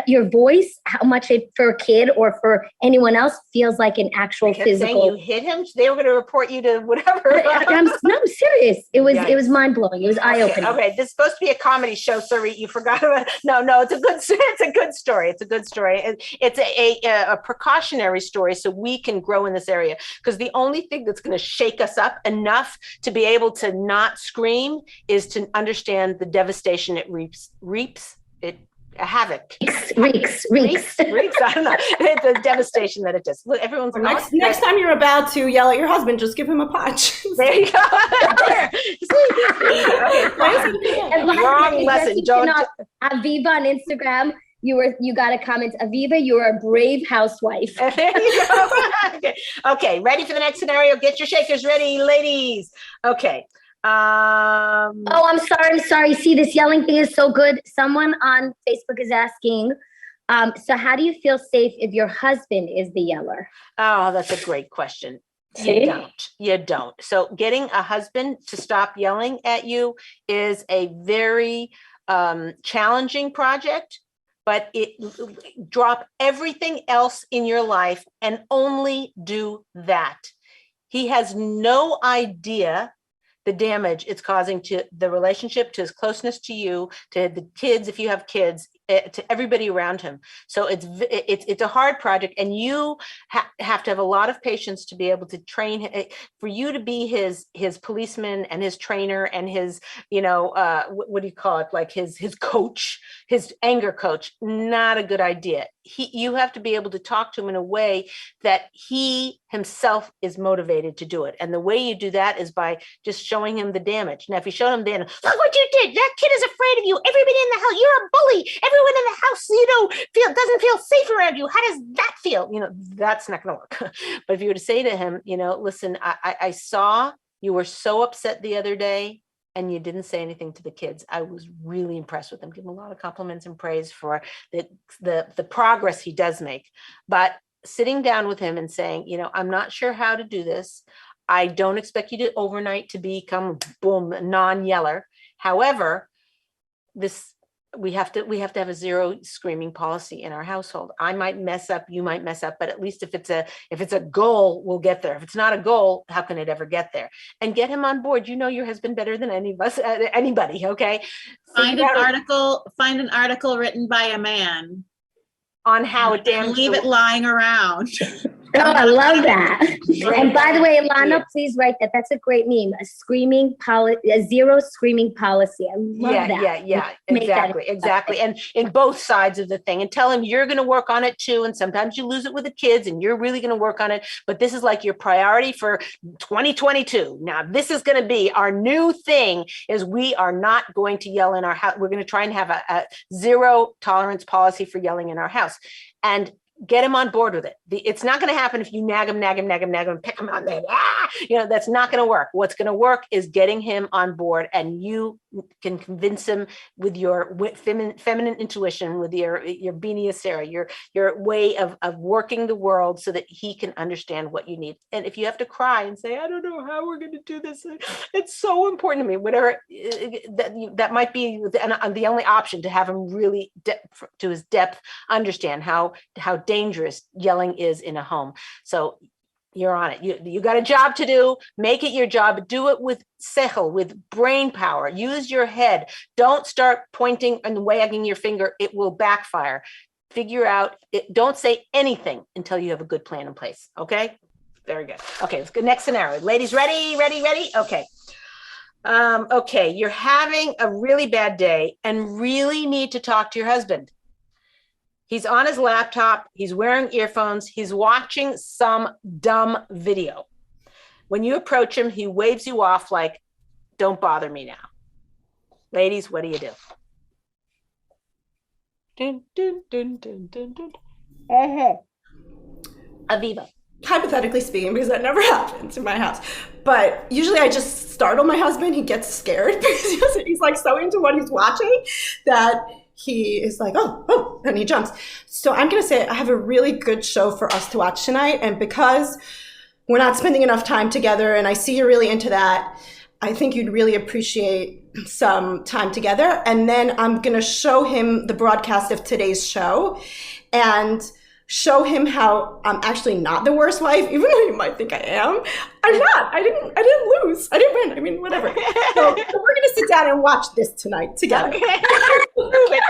your voice, how much it for a kid or for anyone else feels like an actual physical. Saying you hit him. They were going to report you to whatever. I'm serious. It was mind blowing. It was eye opening. Okay. This is supposed to be a comedy show, Sari. You forgot about it. No. It's a good story. It's a good story. It's a precautionary story so we can grow in this area, because the only thing that's going to shake us up enough to be able to not scream is to understand the devastation it reaps havoc. Reeks. I don't know. The devastation that it does. Look, everyone's next time you're about to yell at your husband, just give him a punch. There you go. Wrong lesson. Aviva on Instagram. You got a comment, Aviva, you're a brave housewife. There you go. Okay, ready for the next scenario? Get your shakers ready, ladies. Okay. I'm sorry. See, this yelling thing is so good. Someone on Facebook is asking, so how do you feel safe if your husband is the yeller? Oh, that's a great question. You don't. So getting a husband to stop yelling at you is a very challenging project. But drop everything else in your life and only do that. He has no idea the damage it's causing to the relationship, to his closeness to you, to the kids, if you have kids, to everybody around him. So it's a hard project, and you have to have a lot of patience to be able to train him, for you to be his policeman and his trainer and his, what do you call it? Like his coach, his anger coach. Not a good idea. You have to be able to talk to him in a way that he himself is motivated to do it. And the way you do that is by just showing him the damage. Now, if you show him then, look what you did. That kid is afraid of you. Everybody in the house, you're a bully. Everyone in the house, doesn't feel safe around you. How does that feel? That's not going to work. But if you were to say to him, listen, I saw you were so upset the other day and you didn't say anything to the kids. I was really impressed with him. Give him a lot of compliments and praise for the progress he does make. But sitting down with him and saying, I'm not sure how to do this. I don't expect you to overnight to become non-yeller. However, we have to have a zero screaming policy in our household. I might mess up, you might mess up, but at least if it's a goal, we'll get there. If it's not a goal, how can it ever get there? And get him on board. Your husband better than anybody. Okay. Find an article written by a man on how it and leave it lying around. Oh, I love that. And by the way, Ilana, Yeah. please write that. That's a great meme. A zero screaming policy. I love that. Yeah, Make that exactly. And in both sides of the thing, and tell him you're going to work on it too. And sometimes you lose it with the kids and you're really going to work on it. But this is like your priority for 2022. Now, this is going to be our new thing is we are not going to yell in our house. We're going to try and have a zero tolerance policy for yelling in our house. And get him on board with it. It's not going to happen if you nag him, pick him on there. That's not going to work. What's going to work is getting him on board, and you can convince him with your feminine intuition, with your Benia Sarah, your way of working the world so that he can understand what you need. And if you have to cry and say, I don't know how we're going to do this, it's so important to me, whatever, that might be the only option, to have him really to his depth understand how dangerous yelling is in a home. So you're on it. You got a job to do. Make it your job. Do it with sechel, with brain power. Use your head. Don't start pointing and wagging your finger. It will backfire. Figure out it. Don't say anything until you have a good plan in place. Okay. Very good. Okay. Let's go next scenario. Ladies, ready? Okay. Okay. You're having a really bad day and really need to talk to your husband. He's on his laptop, he's wearing earphones, he's watching some dumb video. When you approach him, he waves you off like, don't bother me now. Ladies, what do you do? Dun, dun, dun, dun, dun, dun. Aviva. Hypothetically speaking, because that never happens in my house. But usually I just startle my husband. He gets scared because he's like so into what he's watching that he is like, oh, and he jumps. So I'm going to say I have a really good show for us to watch tonight. And because we're not spending enough time together and I see you're really into that, I think you'd really appreciate some time together. And then I'm going to show him the broadcast of today's show and show him how I'm actually not the worst wife, even though you might think I am. I'm not. I didn't lose. I didn't win. I mean, whatever. So we're going to sit down and watch this tonight together. Okay.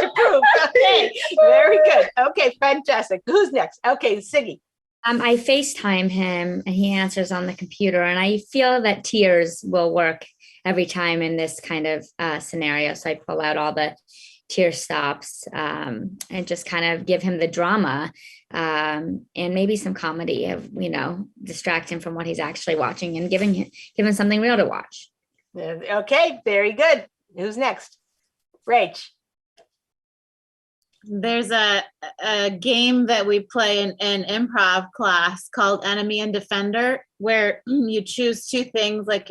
to prove. Okay. Very good. Okay. Fantastic. Who's next? Okay. Siggy. I FaceTime him and he answers on the computer, and I feel that tears will work every time in this kind of scenario. So I pull out all the tear stops and just kind of give him the drama and maybe some comedy of, distract him from what he's actually watching and give him something real to watch. Okay, very good. Who's next? Rach. There's a game that we play in improv class called Enemy and Defender, where you choose two things, like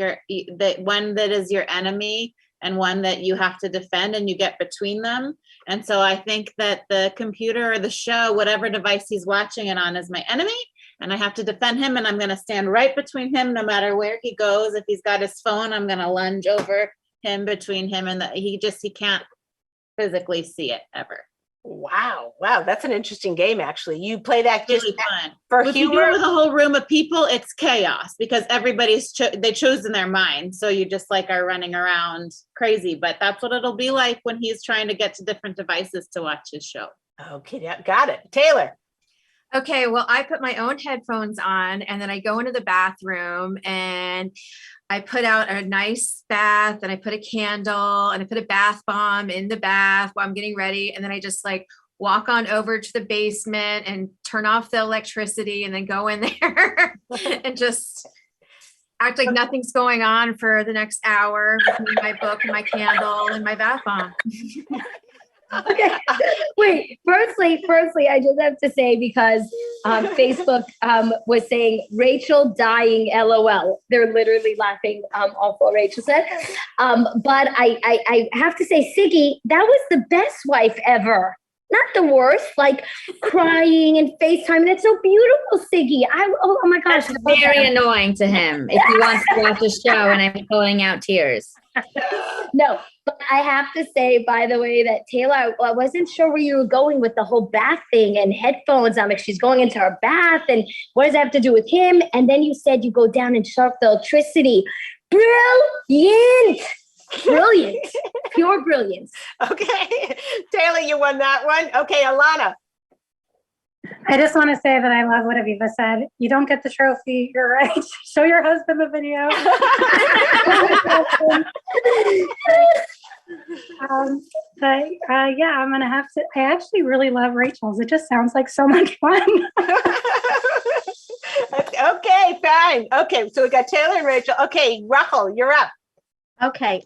one that is your enemy and one that you have to defend, and you get between them. And so I think that the computer or the show, whatever device he's watching it on, is my enemy, and I have to defend him, and I'm going to stand right between him no matter where he goes. If he's got his phone, I'm going to lunge over him, between him and he can't physically see it ever. Wow, that's an interesting game. Actually, you play that just really fun for if humor. You do it with a whole room of people, it's chaos because everybody's they chose in their mind. So you just are running around crazy. But that's what it'll be like when he's trying to get to different devices to watch his show. Okay, yeah, got it. Taylor. Okay, well, I put my own headphones on and then I go into the bathroom and I put out a nice bath and I put a candle and I put a bath bomb in the bath while I'm getting ready. And then I just walk on over to the basement and turn off the electricity and then go in there and just act like nothing's going on for the next hour with me, my book and my candle and my bath bomb. Okay. Wait, firstly, I just have to say, because Facebook was saying Rachel dying LOL. They're literally laughing off what Rachel said. But I have to say, Siggy, that was the best wife ever. Not the worst, crying and FaceTime. That's so beautiful, Siggy. Oh my gosh. That's very annoying to him if he wants to watch a show and I'm pulling out tears. No, but I have to say, by the way, that Taylor, I wasn't sure where you were going with the whole bath thing and headphones. She's going into her bath, and what does that have to do with him? And then you said you go down and shut off the electricity. Brilliant. Brilliant. Pure brilliance. Okay. Taylor, you won that one. Okay, Alana. I just want to say that I love what Aviva said. You don't get the trophy. You're right. Show your husband the video. Yeah, I'm going to have to. I actually really love Rachel's. It just sounds like so much fun. Okay, fine. Okay, so we got Taylor and Rachel. Okay, Rachel, you're up. Okay,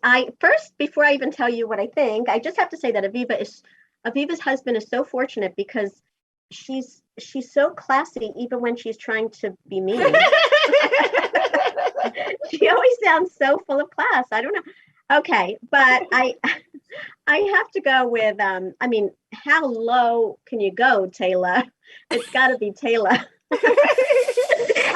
before I even tell you what I think, I just have to say that Aviva's husband is so fortunate because she's so classy even when she's trying to be mean. She always sounds so full of class. I don't know. Okay, but I have to go with I mean, how low can you go, Taylor? It's got to be Taylor.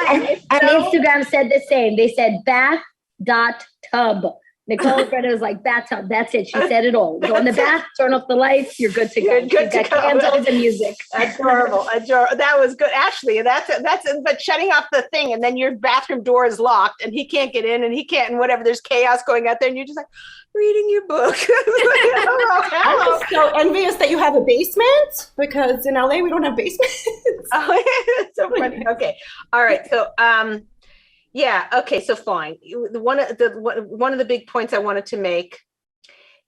And Instagram said the same. They said bath.tub. Nicole Greta was like, bathtub, that's it. She said it all. Go in the bath, turn off the lights, you're good to go. You're good to got go. candles and music. Adorable. That was good. Actually, but shutting off the thing and then your bathroom door is locked and he can't get in and he can't, and whatever, there's chaos going out there and you're just like reading your book. Hello. I'm so envious that you have a basement because in LA we don't have basements. Oh, it's so funny. Okay. All right. So, yeah. Okay. So fine. One of the big points I wanted to make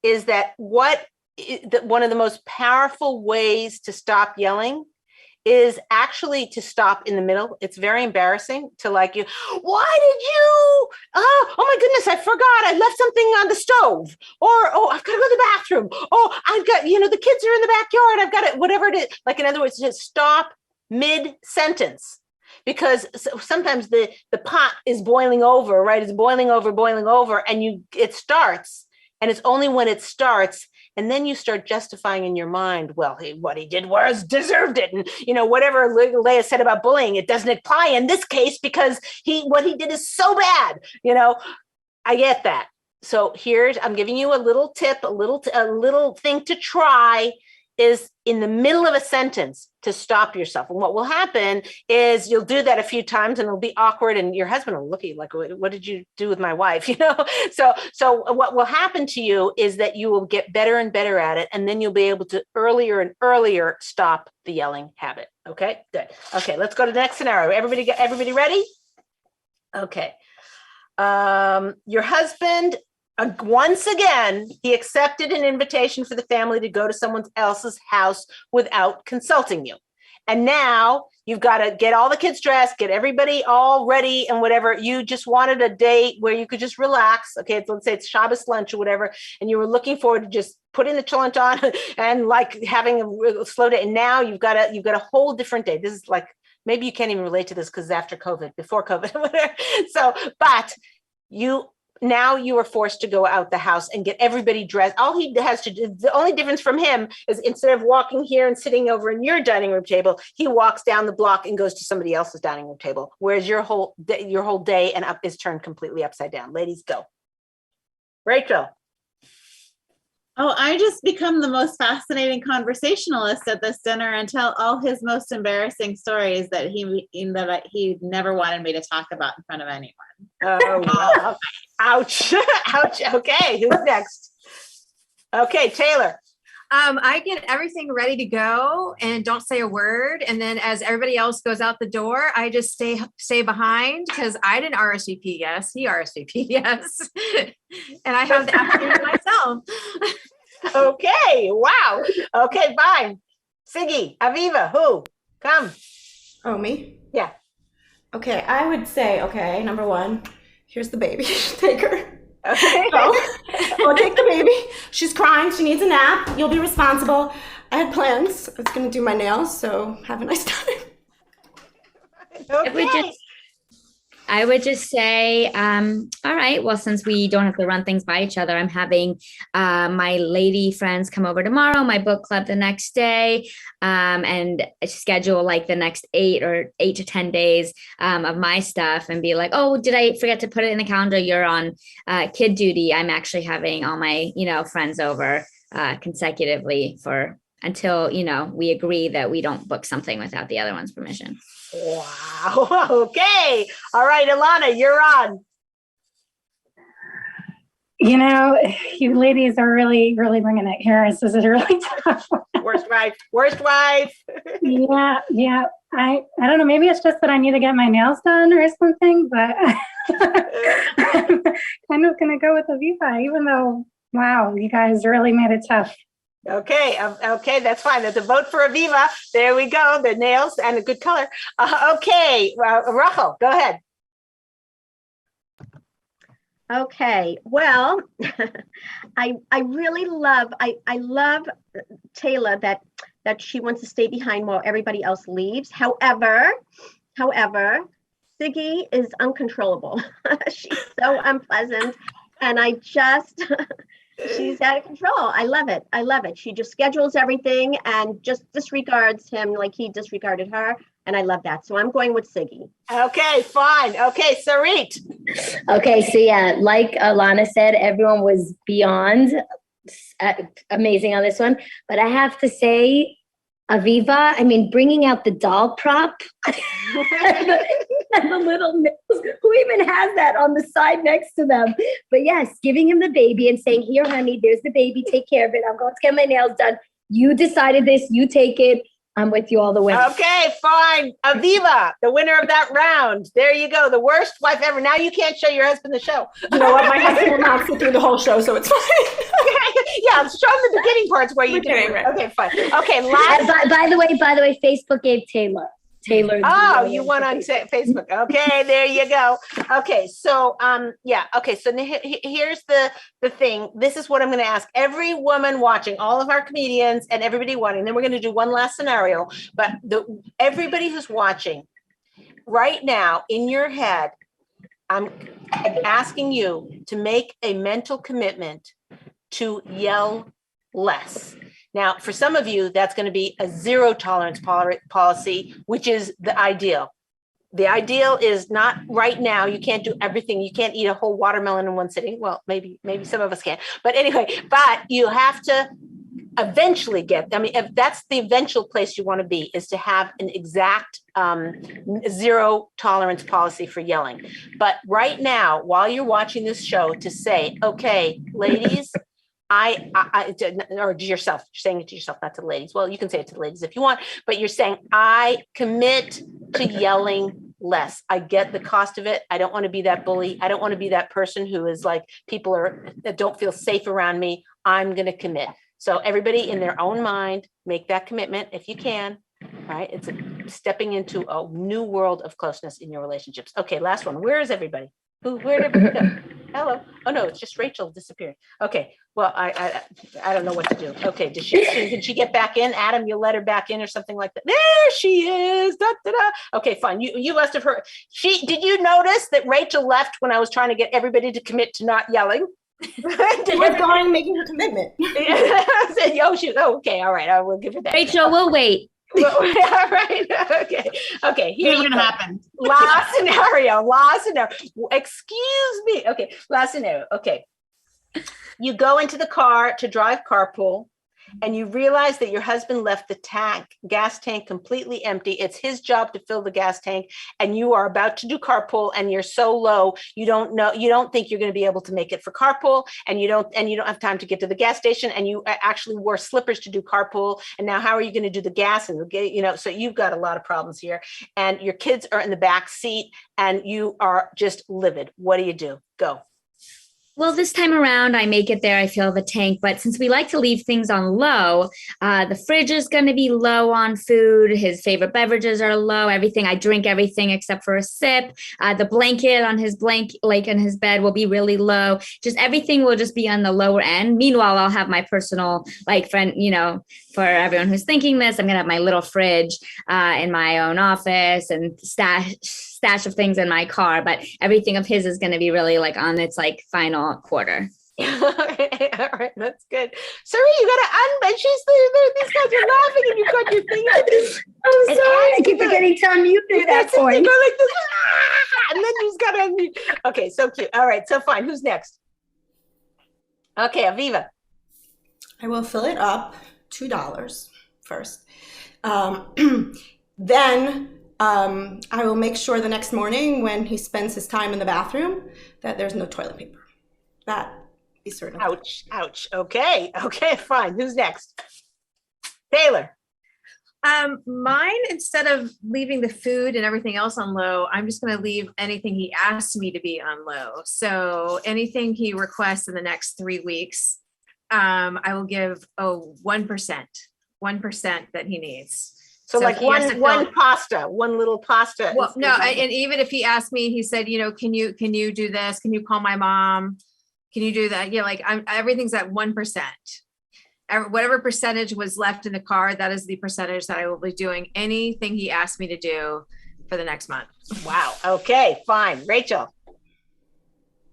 is that one of the most powerful ways to stop yelling is actually to stop in the middle. It's very embarrassing to why did you, oh my goodness, I forgot, I left something on the stove, or, oh, I've got to go to the bathroom. Oh, I've got, the kids are in the backyard. I've got it, whatever it is. Like, in other words, just stop mid-sentence. Because sometimes the pot is boiling over, right? It's boiling over, and it starts, and it's only when it starts, and then you start justifying in your mind, well, what he did was deserved it, and whatever Leah said about bullying, it doesn't apply in this case because what he did is so bad. I get that. So I'm giving you a little tip, a little thing to try. Is in the middle of a sentence to stop yourself. And what will happen is you'll do that a few times and it'll be awkward and your husband will look at you like, what did you do with my wife? So what will happen to you is that you will get better and better at it. And then you'll be able to earlier and earlier stop the yelling habit. Okay, good. Okay, let's go to the next scenario. Everybody ready? Okay. Your husband, once again, he accepted an invitation for the family to go to someone else's house without consulting you. And now you've got to get all the kids dressed, get everybody all ready and whatever. You just wanted a date where you could just relax. Okay, let's say it's Shabbos lunch or whatever. And you were looking forward to just putting the challenge on and like having a slow day. And now you've got a whole different day. This is like, maybe you can't even relate to this because after COVID, before COVID, whatever. So, but now you are forced to go out the house and get everybody dressed. All he has to do, the only difference from him is instead of walking here and sitting over in your dining room table, he walks down the block and goes to somebody else's dining room table. Whereas your whole day and up is turned completely upside down. Ladies, go. Rachel. Oh, I just become the most fascinating conversationalist at this dinner and tell all his most embarrassing stories that he never wanted me to talk about in front of anyone. Oh, wow. Ouch. Ouch. Okay, who's next? Okay, Taylor. I get everything ready to go and don't say a word. And then as everybody else goes out the door, I just stay behind because I didn't RSVP yes. He RSVP yes. And I have the afternoon myself. Okay. Wow. Okay, fine. Siggy, Aviva, who? Come. Oh, me? Yeah. Okay, I would say, number one, here's the baby. Take her. Okay. Go take the baby. She's crying. She needs a nap. You'll be responsible. I had plans. I was going to do my nails, so have a nice time. Okay. I would just say, all right, well, since we don't have to run things by each other, I'm having my lady friends come over tomorrow, my book club the next day, and schedule like the next 8 to 10 days of my stuff and be like, oh, did I forget to put it in the calendar? You're on kid duty. I'm actually having all my, friends over consecutively until, we agree that we don't book something without the other one's permission. Wow. Okay. All right, Ilana, you're on. You ladies are really, really bringing it here. This is a really tough one. Worst wife. Worst wife. Yeah, yeah. I don't know. Maybe it's just that I need to get my nails done or something, but I'm kind of gonna go with Aviva, even though, wow, you guys really made it tough. Okay, okay, that's fine. That's a vote for Aviva. There we go. The nails and a good color. Okay, Rachel, go ahead. Okay, well, I really love I love Taylor that she wants to stay behind while everybody else leaves. However, Siggy is uncontrollable. She's so unpleasant, and I just she's out of control. I love it. I love it. She just schedules everything and just disregards him like he disregarded her. And I love that. So I'm going with Siggy. Okay, fine. Okay, Sarit. Okay, so yeah, like Alana said, everyone was beyond amazing on this one. But I have to say, Aviva, I mean, bringing out the doll prop and the little nails. Who even has that on the side next to them? But yes, giving him the baby and saying, here, honey, there's the baby. Take care of it. I'm going to get my nails done. You decided this. You take it. I'm with you all the way. Okay, fine. Aviva, the winner of that round. There you go. The worst wife ever. Now you can't show your husband the show. You know what? My husband will not sit through the whole show, so it's fine. Yeah, show him the beginning parts where you did. Right. Okay, fine. Okay, last. By the way, Facebook gave Taylor. Oh, you went on Facebook. Okay, there you go. Okay, so yeah. Okay, so here's the thing. This is what I'm going to ask every woman watching, all of our comedians and everybody watching. Then we're going to do one last scenario. But everybody who's watching right now in your head, I'm asking you to make a mental commitment to yell less. Now, for some of you, that's going to be a zero tolerance policy, which is the ideal. The ideal is not right now. You can't do everything. You can't eat a whole watermelon in one sitting. Well, maybe some of us can. But anyway, but you have to eventually get, I mean, if that's the eventual place you want to be, is to have an exact zero tolerance policy for yelling. But right now, while you're watching this show, to say, okay, ladies, or to yourself, you're saying it to yourself, not to the ladies. Well, you can say it to the ladies if you want, but you're saying, I commit to yelling less. I get the cost of it. I don't want to be that bully. I don't want to be that person who is like, that don't feel safe around me. I'm going to commit. So everybody in their own mind, make that commitment if you can, right? It's stepping into a new world of closeness in your relationships. Okay, last one. Where is everybody? Where did everybody go? Hello. Oh no, it's just Rachel disappeared. Okay. Well, I don't know what to do. Okay. Can she get back in? Adam, you let her back in or something like that. There she is. Da, da, da. Okay, fine. You must have heard. Did you notice that Rachel left when I was trying to get everybody to commit to not yelling? She was going making her commitment. I said, okay, all right. I will give her that. Rachel, we'll wait. All right. Okay. Here's what's gonna happen. Last scenario. Excuse me. Okay. Last scenario. Okay. You go into the car to drive carpool, and you realize that your husband left the gas tank completely empty. It's his job to fill the gas tank, and you are about to do carpool, and you're so low, you don't think you're going to be able to make it for carpool, and you don't have time to get to the gas station, and you actually wore slippers to do carpool, and now how are you going to do the gas and so you've got a lot of problems here, and your kids are in the back seat, and you are just livid. What do? Go. Well, this time around, I make it there. I fill the tank. But since we like to leave things on low, the fridge is going to be low on food. His favorite beverages are low. Everything. I drink everything except for a sip. The blanket on his in his bed will be really low. Just everything will just be on the lower end. Meanwhile, I'll have my personal friend, for everyone who's thinking this, I'm going to have my little fridge in my own office and stash of things in my car, but everything of his is going to be really on its final quarter. All right, that's good. Sorry, you got to unmute. These guys are laughing, and you've got your thing. I'm sorry, I keep forgetting to unmute at that point. Go like this, and then you've got to unmute. Okay, so cute. All right, so fine. Who's next? Okay, Aviva. I will fill it up $2 first. Then I will make sure the next morning when he spends his time in the bathroom that there's no toilet paper. That be certain. Ouch. Okay, fine. Who's next? Taylor. Mine, instead of leaving the food and everything else on low, I'm just going to leave anything he asks me to be on low. So anything he requests in the next 3 weeks, I will give 1% that he needs. So like he has to one pasta, one little pasta. Well, no, and even if he asked me, he said, can you do this? Can you call my mom? Can you do that? Yeah, like everything's at 1%. Whatever percentage was left in the car, that is the percentage that I will be doing anything he asked me to do for the next month. Wow. Okay, fine. Rachel.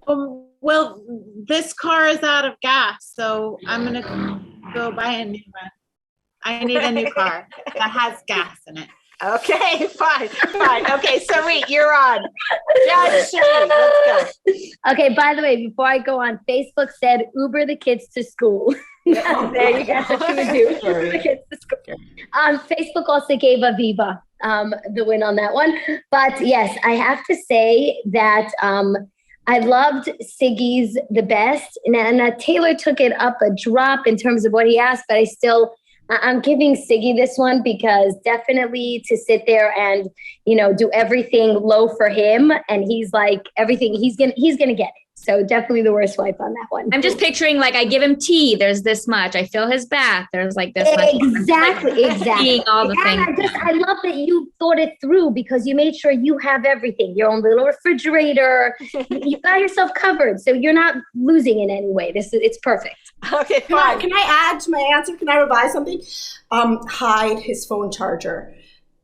Well, this car is out of gas, so I'm going to go buy a new one. I need a new car that has gas in it. Okay, fine. Okay, Sarit, you're on. Judge Sarit, let's go. Okay, by the way, before I go on, Facebook said Uber the kids to school. There you go. That's what you would do. Uber the kids to school. Facebook also gave Aviva the win on that one. But yes, I have to say that I loved Siggy's the best. And Taylor took it up a drop in terms of what he asked, but I'm giving Siggy this one because definitely to sit there and, do everything low for him. And he's like everything, he's gonna get it. So definitely the worst wife on that one. I'm just picturing like I give him tea. There's this much. I fill his bath. There's like this much. Exactly. All the things. I love that you thought it through because you made sure you have everything. Your own little refrigerator. You got yourself covered, so you're not losing in any way. It's perfect. Okay, fine. Can I add to my answer? Can I revise something? Hide his phone charger.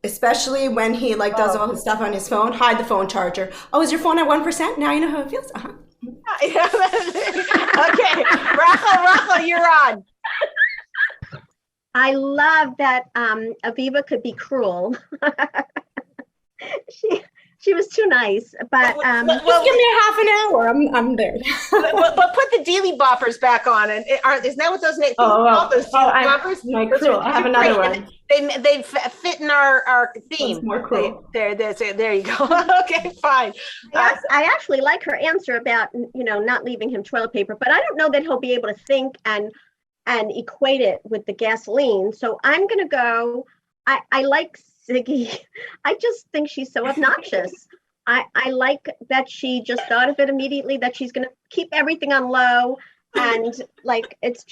Especially when he does all his stuff on his phone, hide the phone charger. Oh, is your phone at 1%? Now you know how it feels. Uh-huh. Okay, Rachel, you're on. I love that Aviva could be cruel. She was too nice, but just give me a half an hour. I'm there. but put the dealy boppers back on, and isn't that what those names? Those dealy boppers. Cruel. I have another one. They fit in our theme. That's more cruel. There you go. Okay, fine. I actually like her answer about not leaving him toilet paper, but I don't know that he'll be able to think and equate it with the gasoline. So I'm gonna go. I like Siggy. I just think she's so obnoxious. I like that she just thought of it immediately, that she's going to keep everything on low. And it's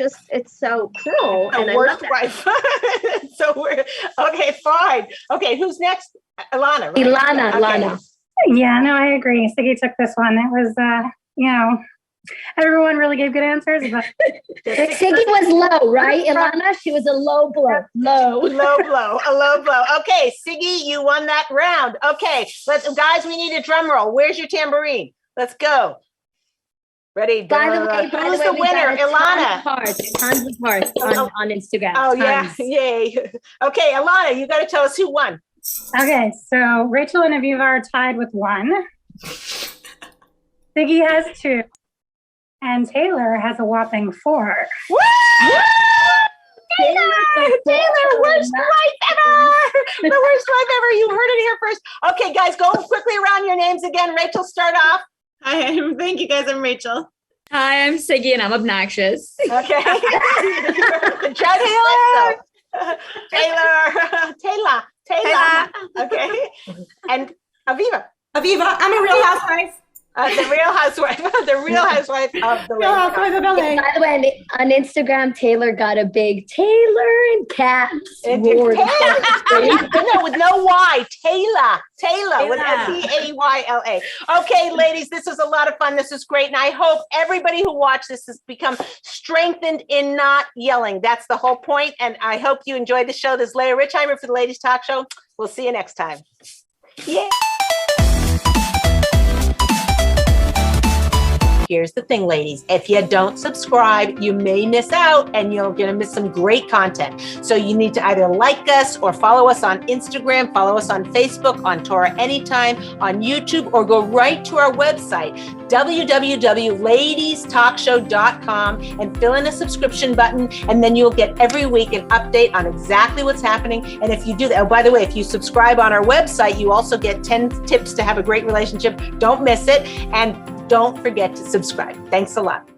so cruel. The worst wife. So weird. Okay, fine. Okay, who's next? Ilana. Right? Ilana. Yeah, no, I agree. Siggy took this one. It was, everyone really gave good answers. But Siggy was low, right, Ilana? She was a low blow. A low blow. Okay, Siggy, you won that round. Okay, guys, we need a drum roll. Where's your tambourine? Let's go. Ready? By the way, who's the winner? Ilana. Tons of hearts on Instagram. Oh, yeah. Yay. Okay, Ilana, you got to tell us who won. Okay, so Rachel and Aviva are tied with 1. Siggy has 2. And Taylor has a whopping 4. Woo! Taylor, worst wife ever! The worst wife ever. You heard it here first. Okay, guys, go quickly around your names again. Rachel, start off. Hi, thank you guys. I'm Rachel. Hi, I'm Siggy and I'm obnoxious. Okay. Taylor. Okay. And Aviva. I'm a real housewife. The real housewife of the Real Housewife of LA. By the way, on Instagram, Taylor got a big Taylor in caps. Taylor. No, with no Y. Taylor with TaylA. Okay, ladies, this was a lot of fun. This is great. And I hope everybody who watched this has become strengthened in not yelling. That's the whole point. And I hope you enjoyed the show. This is Leah Richeimer for the Ladies Talk Show. We'll see you next time. Yeah. Here's the thing, ladies. If you don't subscribe, you may miss out and you're going to miss some great content. So you need to either like us or follow us on Instagram, follow us on Facebook, on Torah Anytime, on YouTube, or go right to our website, www.ladiestalkshow.com, and fill in a subscription button. And then you'll get every week an update on exactly what's happening. And if you do that, oh, by the way, if you subscribe on our website, you also get 10 tips to have a great relationship. Don't miss it. And don't forget to subscribe. Thanks a lot.